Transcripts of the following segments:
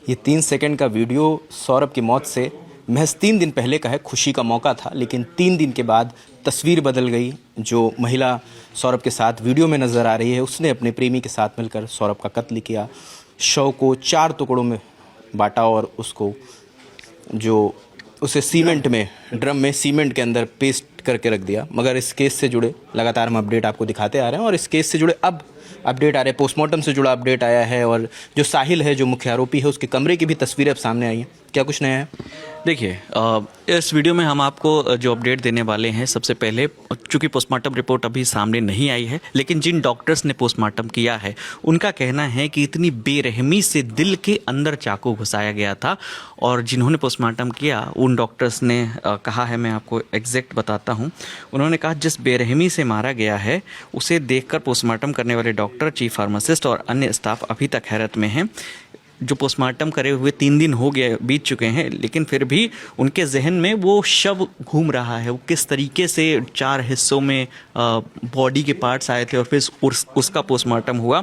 ये 3 सेकंड का वीडियो सौरभ की मौत से महज 3 दिन पहले का है। खुशी का मौका था, लेकिन 3 दिन के बाद तस्वीर बदल गई। जो महिला सौरभ के साथ वीडियो में नज़र आ रही है, उसने अपने प्रेमी के साथ मिलकर सौरभ का कत्ल किया। शव को 4 टुकड़ों में बांटा और उसे सीमेंट में, ड्रम में सीमेंट के अंदर पेस्ट करके रख दिया। मगर इस केस से जुड़े लगातार हम अपडेट आपको दिखाते आ रहे हैं और इस केस से जुड़े अब अपडेट आ रहे हैं। पोस्टमार्टम से जुड़ा अपडेट आया है और जो साहिल है, जो मुख्य आरोपी है, उसके कमरे की भी तस्वीरें अब सामने आई हैं। क्या कुछ नया है? देखिए, इस वीडियो में हम आपको जो अपडेट देने वाले हैं, सबसे पहले चूंकि पोस्टमार्टम रिपोर्ट अभी सामने नहीं आई है, लेकिन जिन डॉक्टर्स ने पोस्टमार्टम किया है उनका कहना है कि इतनी बेरहमी से दिल के अंदर चाकू घुसाया गया था। और जिन्होंने पोस्टमार्टम किया उन डॉक्टर्स ने कहा है, मैं आपको एग्जैक्ट बताता हूँ। उन्होंने कहा जिस बेरहमी से मारा गया है उसे देखकर पोस्टमार्टम करने वाले डॉक्टर, चीफ फार्मासिस्ट और अन्य स्टाफ अभी तक हैरत में हैं। जो पोस्टमार्टम करे हुए 3 दिन हो गए, बीत चुके हैं, लेकिन फिर भी उनके जहन में वो शव घूम रहा है। वो किस तरीके से 4 हिस्सों में बॉडी के पार्ट्स आए थे और फिर उसका पोस्टमार्टम हुआ,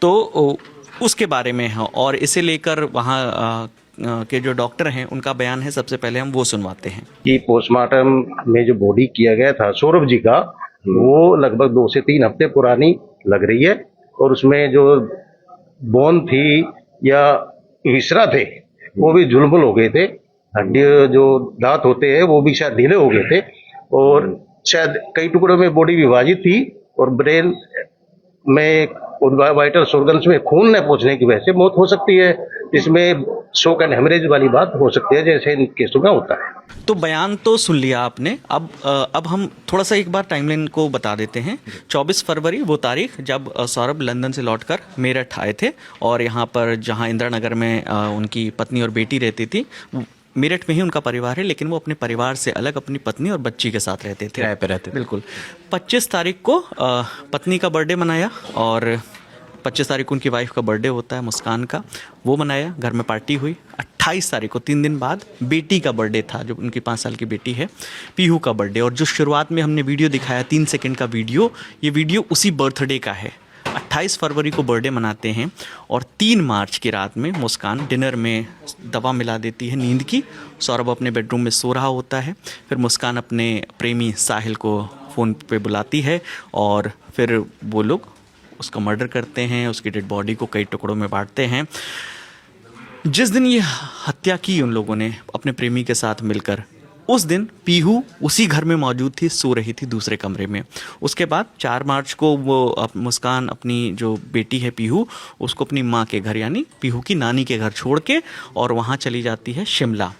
तो उसके बारे में है। और इसे लेकर वहाँ के जो डॉक्टर हैं उनका बयान है, सबसे पहले हम वो सुनवाते हैं। कि पोस्टमार्टम में जो बॉडी किया गया था सौरभ जी का, वो लगभग 2 से 3 हफ्ते पुरानी लग रही है। और उसमें जो बोन थी या विसरा थे वो भी झुलमुल हो गए थे। हड्डी, जो दांत होते हैं वो भी शायद ढीले हो गए थे और शायद कई टुकड़ों में बॉडी विभाजित थी और ब्रेन में वाइटल ऑर्गन्स में खून न पहुंचने की वजह से मौत हो सकती है। इसमें शॉक एंड हेमरेज वाली बात हो सकती है, जैसे इन केसों में होता है। तो बयान तो सुन लिया आपने। अब हम थोड़ा सा एक बार टाइमलाइन को बता देते हैं। 24 फरवरी वो तारीख जब सौरभ लंदन से लौटकर मेरठ आए थे और यहाँ पर जहाँ इंदिरा नगर में उनकी पत्नी और बेटी रहती थी, मेरठ में ही उनका परिवार है, लेकिन वो अपने परिवार से अलग अपनी पत्नी और बच्ची के साथ रहते थे, किराए पे रहते थे। बिल्कुल। 25 तारीख को पत्नी का बर्थडे मनाया और 25 तारीख को उनकी वाइफ का बर्थडे होता है, मुस्कान का, वो मनाया, घर में पार्टी हुई। 28 तारीख को 3 दिन बाद बेटी का बर्थडे था, जो उनकी 5 साल की बेटी है, पीहू का बर्थडे। और जो शुरुआत में हमने वीडियो दिखाया 3 सेकंड का वीडियो, ये वीडियो उसी बर्थडे का है। 28 फरवरी को बर्थडे मनाते हैं और 3 मार्च की रात में मुस्कान डिनर में दवा मिला देती है नींद की। सौरभ अपने बेडरूम में सो रहा होता है। फिर मुस्कान अपने प्रेमी साहिल को फ़ोन पे बुलाती है और फिर वो लोग उसका मर्डर करते हैं, उसकी डेड बॉडी को कई टुकड़ों में बांटते हैं। जिस दिन ये हत्या की उन लोगों ने अपने प्रेमी के साथ मिलकर, उस दिन पीहू उसी घर में मौजूद थी, सो रही थी दूसरे कमरे में। उसके बाद 4 मार्च को वो मुस्कान अपनी जो बेटी है पीहू, उसको अपनी माँ के घर यानी पीहू की नानी के घर छोड़ के और वहाँ चली जाती है शिमला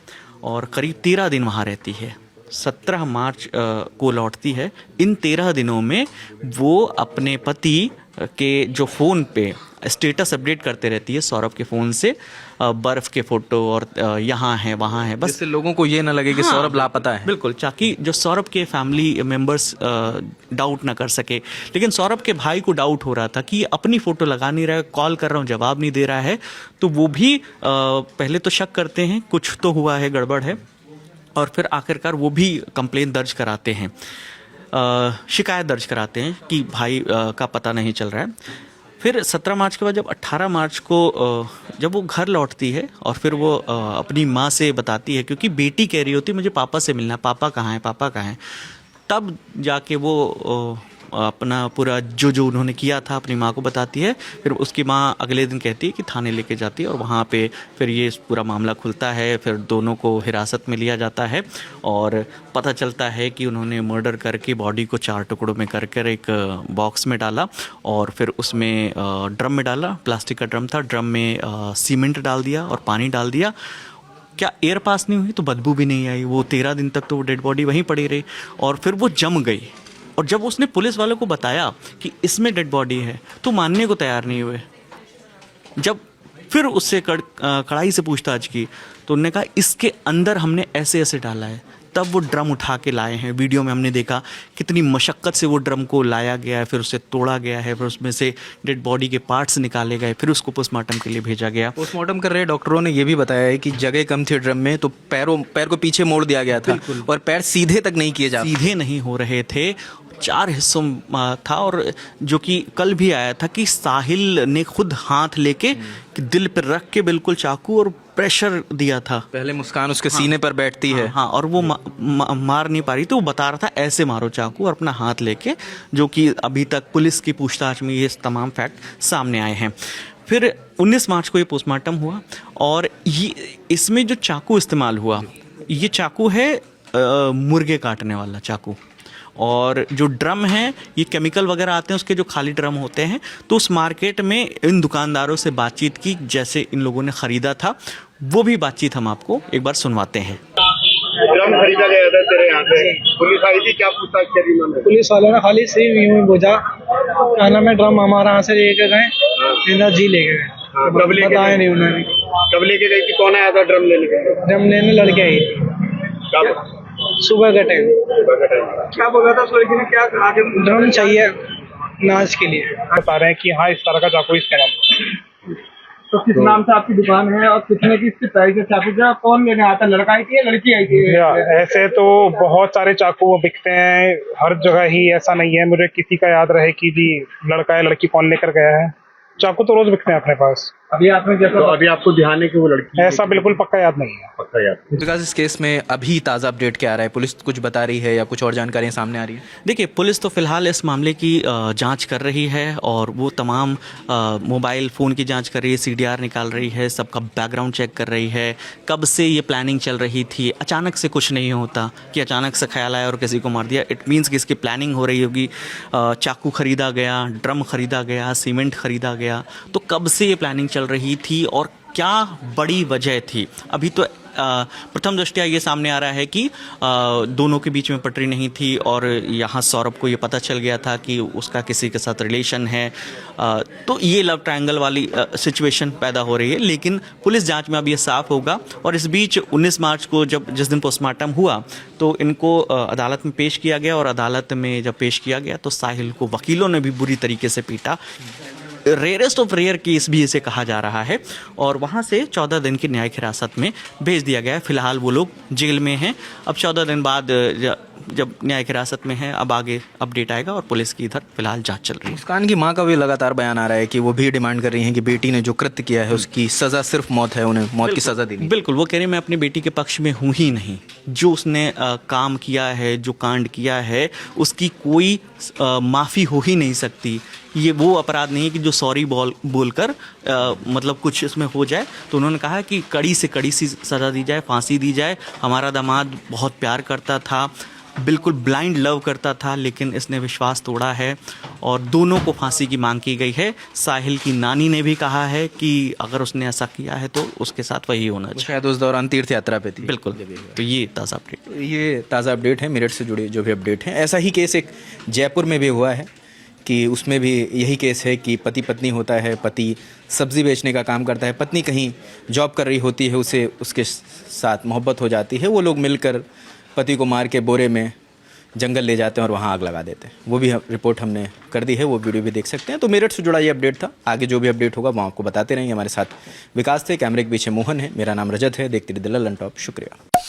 और करीब 13 दिन वहाँ रहती है। 17 मार्च को लौटती है। इन 13 दिनों में वो अपने पति के जो फ़ोन पे स्टेटस अपडेट करते रहती है सौरभ के फ़ोन से, बर्फ़ के फ़ोटो और यहाँ है वहाँ है, बस जिससे लोगों को ये ना लगे कि हाँ, सौरभ लापता है। बिल्कुल, ताकि जो सौरभ के फैमिली मेंबर्स डाउट ना कर सके। लेकिन सौरभ के भाई को डाउट हो रहा था कि ये अपनी फ़ोटो लगा नहीं रहा है, कॉल कर रहा हूँ जवाब नहीं दे रहा है। तो वो भी पहले तो शक करते हैं कुछ तो हुआ है, गड़बड़ है, और फिर आखिरकार वो भी कंप्लेन दर्ज कराते हैं, शिकायत दर्ज कराते हैं कि भाई का पता नहीं चल रहा है। फिर 17 मार्च के बाद जब 18 मार्च को जब वो घर लौटती है और फिर वो अपनी माँ से बताती है, क्योंकि बेटी कह रही होती है मुझे पापा से मिलना, पापा कहाँ हैं, पापा कहाँ हैं, तब जाके वो अपना पूरा जो उन्होंने किया था अपनी माँ को बताती है। फिर उसकी माँ अगले दिन कहती है कि थाने लेके जाती है और वहाँ पे फिर ये पूरा मामला खुलता है। फिर दोनों को हिरासत में लिया जाता है और पता चलता है कि उन्होंने मर्डर करके बॉडी को 4 टुकड़ों में कर एक बॉक्स में डाला और फिर उसमें ड्रम में डाला। प्लास्टिक का ड्रम था, ड्रम में सीमेंट डाल दिया और पानी डाल दिया। क्या एयर पास नहीं हुई तो बदबू भी नहीं आई। वो 13 दिन तक तो वो डेड बॉडी वहीं पड़ी रही और फिर वो जम गई। और जब उसने पुलिस वालों को बताया कि इसमें डेड बॉडी है तो मानने को तैयार नहीं हुए। जब फिर उससे कड़ाई से पूछताछ की तो उन्होंने कहा इसके अंदर हमने ऐसे ऐसे डाला है। तब वो ड्रम उठा के लाए हैं। वीडियो में हमने देखा कितनी मशक्क़त से वो ड्रम को लाया गया है, फिर उसे तोड़ा गया है, फिर उसमें से डेड बॉडी के पार्ट्स निकाले गए, फिर उसको पोस्टमार्टम के लिए भेजा गया। पोस्टमार्टम कर रहे डॉक्टरों ने ये भी बताया है कि जगह कम थी ड्रम में, तो पैर को पीछे मोड़ दिया गया था और पैर सीधे तक नहीं किए जाते, सीधे नहीं हो रहे थे। 4 हिस्सों था, और जो कि कल भी आया था कि साहिल ने खुद हाथ लेके कि दिल पर रख के बिल्कुल चाकू और प्रेशर दिया था। पहले मुस्कान उसके सीने पर बैठती है। हाँ, और वो मार नहीं पा रही, तो वो बता रहा था ऐसे मारो चाकू और अपना हाथ लेके, जो कि अभी तक पुलिस की पूछताछ में ये तमाम फैक्ट सामने आए हैं। फिर 19 मार्च को ये पोस्टमार्टम हुआ, और ये इसमें जो चाकू इस्तेमाल हुआ, ये चाकू है मुर्गे काटने वाला चाकू, और जो ड्रम है ये केमिकल वगैरह आते हैं उसके जो खाली ड्रम होते हैं। तो उस मार्केट में इन दुकानदारों से बातचीत की जैसे इन लोगों ने ख़रीदा था, वो भी बातचीत हम आपको एक बार सुनवाते हैं। ड्रम खरीदा गया था तेरे यहाँ से, पुलिस आई थी, क्या पूछताछ करी उन्होंने? पुलिस वालों ने खाली सिर्फ यूं ही बोझा क्या नाम है ड्रम हमारे यहाँ से लेके गए, इंदा जी लेके गए। कब लेके बताया नहीं उन्होंने। कब लेके गई थी? कौन आया था ड्रम लेने के लिए? ड्रम लेने लड़के आई कब? सुबह का टाइम। क्या बोला था उस लड़की ने? क्या आगे ड्रम चाहिए नाच के लिए। बता रहे हैं कि हाँ इस तरह का चाकू इसका नाम है। तो किस नाम से आपकी दुकान है और कितने की इसकी प्राइस है चाकू का? कौन लेने आता? लड़का आई थी या लड़की आई थी? ऐसे तो बहुत सारे चाकू बिकते हैं हर जगह ही, ऐसा नहीं है मुझे किसी का याद रहे कि जी लड़का है लड़की कौन लेकर गया है। चाकू तो रोज बिकते हैं अपने पास। अभी आपने जैसा तो अभी आपको ध्यान है कि वो लड़की ऐसा बिल्कुल पक्का याद नहीं है। पक्का याद। विकास, इस केस में अभी ताज़ा अपडेट क्या आ रहा है? पुलिस कुछ बता रही है या कुछ और जानकारियां सामने आ रही है? देखिए, पुलिस तो फिलहाल इस मामले की जांच कर रही है, और वो तमाम मोबाइल फ़ोन की जांच कर रही है, CDR निकाल रही है, सबका बैकग्राउंड चेक कर रही है। कब से ये प्लानिंग चल रही थी? अचानक से कुछ नहीं होता कि अचानक से ख्याल आया और किसी को मार दिया। इट मीन्स कि इसकी प्लानिंग हो रही होगी। चाकू ख़रीदा गया, ड्रम ख़रीदा गया, सीमेंट ख़रीदा गया, तो कब से ये प्लानिंग चल रही थी और क्या बड़ी वजह थी? अभी तो प्रथम दृष्टया ये सामने आ रहा है कि दोनों के बीच में पटरी नहीं थी, और यहाँ सौरभ को ये पता चल गया था कि उसका किसी के साथ रिलेशन है, तो ये लव ट्रायंगल वाली सिचुएशन पैदा हो रही है। लेकिन पुलिस जांच में अब ये साफ होगा। और इस बीच 19 मार्च को जिस दिन पोस्टमार्टम हुआ, तो इनको अदालत में पेश किया गया, और अदालत में जब पेश किया गया तो साहिल को वकीलों ने भी बुरी तरीके से पीटा। रेयरेस्ट ऑफ रेयर केस भी इसे कहा जा रहा है, और वहाँ से 14 दिन की न्यायिक हिरासत में भेज दिया गया है। फिलहाल वो लोग जेल में हैं। अब 14 दिन बाद जब न्यायिक हिरासत में है, अब आगे अपडेट आएगा, और पुलिस की इधर फिलहाल जांच चल रही है। मुस्कान की मां का भी लगातार बयान आ रहा है कि वो भी डिमांड कर रही हैं कि बेटी ने जो कृत्य किया है उसकी सज़ा सिर्फ मौत है, उन्हें मौत की सज़ा देनी। बिल्कुल, वो कह रही मैं अपनी बेटी के पक्ष में हूँ ही नहीं। जो उसने काम किया है, जो कांड किया है, उसकी कोई माफ़ी हो ही नहीं सकती। ये वो अपराध नहीं है कि जो सॉरी बोलकर मतलब कुछ इसमें हो जाए। तो उन्होंने कहा कि कड़ी से कड़ी सी सज़ा दी जाए, फांसी दी जाए। हमारा दामाद बहुत प्यार करता था, बिल्कुल ब्लाइंड लव करता था, लेकिन इसने विश्वास तोड़ा है, और दोनों को फांसी की मांग की गई है। साहिल की नानी ने भी कहा है कि अगर उसने ऐसा किया है तो उसके साथ वही होना चाहिए। शायद उस दौरान तीर्थ यात्रा पे थी। बिल्कुल। तो ये ताज़ा अपडेट, ये ताज़ा अपडेट है मेरठ से जुड़े जो भी अपडेट हैं। ऐसा ही केस एक जयपुर में भी हुआ है कि उसमें भी यही केस है कि पति पत्नी होता है, पति सब्ज़ी बेचने का काम करता है, पत्नी कहीं जॉब कर रही होती है, उसे उसके साथ मोहब्बत हो जाती है, वो लोग मिलकर पति को मार के बोरे में जंगल ले जाते हैं और वहाँ आग लगा देते हैं। वो भी रिपोर्ट हमने कर दी है, वो वीडियो भी देख सकते हैं। तो मेरठ से जुड़ा ये अपडेट था। आगे जो भी अपडेट होगा वो आपको बताते रहेंगे। हमारे साथ विकास थे, कैमरे के पीछे मोहन है, मेरा नाम रजत है। देखते रहिए द ललन टॉप। शुक्रिया।